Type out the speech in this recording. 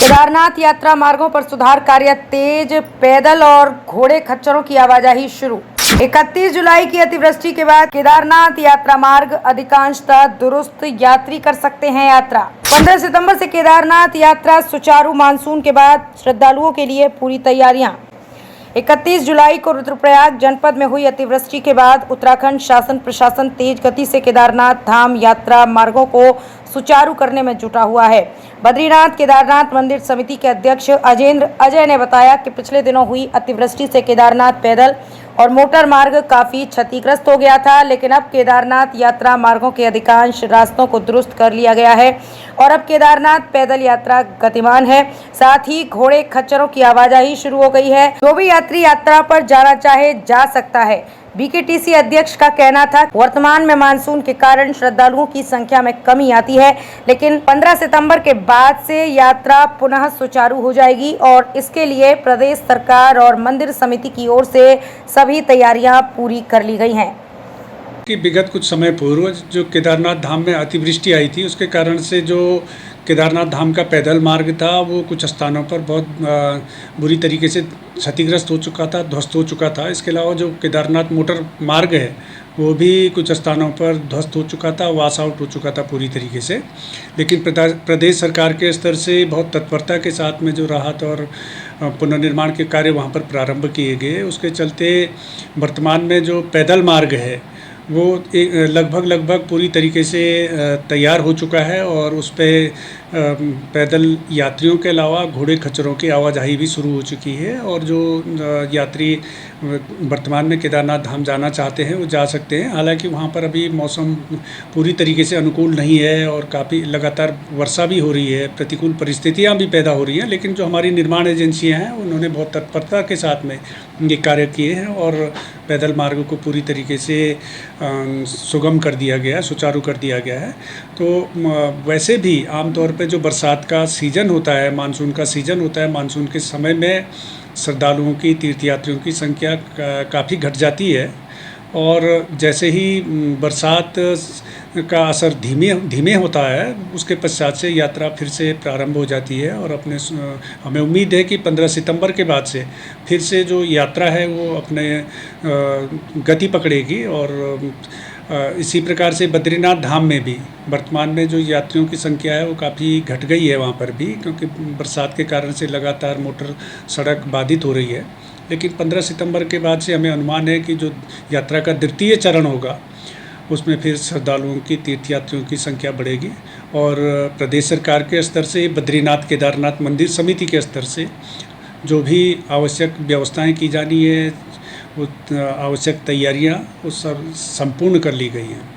केदारनाथ यात्रा मार्गों पर सुधार कार्य तेज, पैदल और घोड़े खच्चरों की आवाजाही शुरू। 31 जुलाई की अतिवृष्टि के बाद केदारनाथ यात्रा मार्ग अधिकांशतः दुरुस्त, यात्री कर सकते हैं यात्रा। 15 सितंबर से केदारनाथ यात्रा सुचारू। मानसून के बाद श्रद्धालुओं के लिए पूरी तैयारियां। 31 जुलाई को रुद्रप्रयाग जनपद में हुई अतिवृष्टि के बाद उत्तराखंड शासन प्रशासन तेज गति से केदारनाथ धाम यात्रा मार्गों को सुचारू करने में जुटा हुआ है। बद्रीनाथ केदारनाथ मंदिर समिति के अध्यक्ष अजेंद्र अजय ने बताया कि पिछले दिनों हुई अतिवृष्टि से केदारनाथ पैदल और मोटर मार्ग काफी क्षतिग्रस्त हो गया था, लेकिन अब केदारनाथ यात्रा मार्गों के अधिकांश रास्तों को दुरुस्त कर लिया गया है और अब केदारनाथ पैदल यात्रा गतिमान है। साथ ही घोड़े खच्चरों की आवाजाही शुरू हो गई है। जो भी यात्री यात्रा पर जाना चाहे जा सकता है। बीकेटीसी अध्यक्ष का कहना था, वर्तमान में मानसून के कारण श्रद्धालुओं की संख्या में कमी आती है, लेकिन 15 सितंबर के बाद से यात्रा पुनः सुचारू हो जाएगी और इसके लिए प्रदेश सरकार और मंदिर समिति की ओर से सभी तैयारियां पूरी कर ली गई हैं। कि विगत कुछ समय पूर्व जो केदारनाथ धाम में अतिवृष्टि आई थी, उसके कारण से जो केदारनाथ धाम का पैदल मार्ग था वो कुछ स्थानों पर बहुत बुरी तरीके से क्षतिग्रस्त हो चुका था, ध्वस्त हो चुका था। इसके अलावा जो केदारनाथ मोटर मार्ग है वो भी कुछ स्थानों पर ध्वस्त हो चुका था, वॉश आउट हो चुका था पूरी तरीके से। लेकिन प्रदेश सरकार के स्तर से बहुत तत्परता के साथ में जो राहत और पुनर्निर्माण के कार्य वहाँ पर प्रारंभ किए गए, उसके चलते वर्तमान में जो पैदल मार्ग है वो लगभग पूरी तरीके से तैयार हो चुका है और उस पर पैदल यात्रियों के अलावा घोड़े खच्चरों की आवाजाही भी शुरू हो चुकी है और जो यात्री वर्तमान में केदारनाथ धाम जाना चाहते हैं वो जा सकते हैं। हालांकि वहाँ पर अभी मौसम पूरी तरीके से अनुकूल नहीं है और काफ़ी लगातार वर्षा भी हो रही है, प्रतिकूल परिस्थितियाँ भी पैदा हो रही हैं। लेकिन जो हमारी निर्माण एजेंसियाँ हैं उन्होंने बहुत तत्परता के साथ में ये कार्य किए हैं और पैदल मार्ग को पूरी तरीके से सुगम कर दिया गया, सुचारू कर दिया गया है। तो वैसे भी आमतौर पे जो बरसात का सीज़न होता है, मानसून का सीज़न होता है, मानसून के समय में श्रद्धालुओं की, तीर्थयात्रियों की संख्या काफ़ी घट जाती है और जैसे ही बरसात का असर धीमे होता है उसके पश्चात से यात्रा फिर से प्रारंभ हो जाती है और हमें उम्मीद है कि 15 सितंबर के बाद से फिर से जो यात्रा है वो अपने गति पकड़ेगी और इसी प्रकार से बद्रीनाथ धाम में भी वर्तमान में जो यात्रियों की संख्या है वो काफ़ी घट गई है वहाँ पर भी, क्योंकि बरसात के कारण से लगातार मोटर सड़क बाधित हो रही है। लेकिन 15 सितंबर के बाद से हमें अनुमान है कि जो यात्रा का द्वितीय चरण होगा उसमें फिर श्रद्धालुओं की, तीर्थयात्रियों की संख्या बढ़ेगी और प्रदेश सरकार के स्तर से, बद्रीनाथ केदारनाथ मंदिर समिति के स्तर से जो भी आवश्यक व्यवस्थाएं की जानी है, वो आवश्यक तैयारियां वो सब संपूर्ण कर ली गई हैं।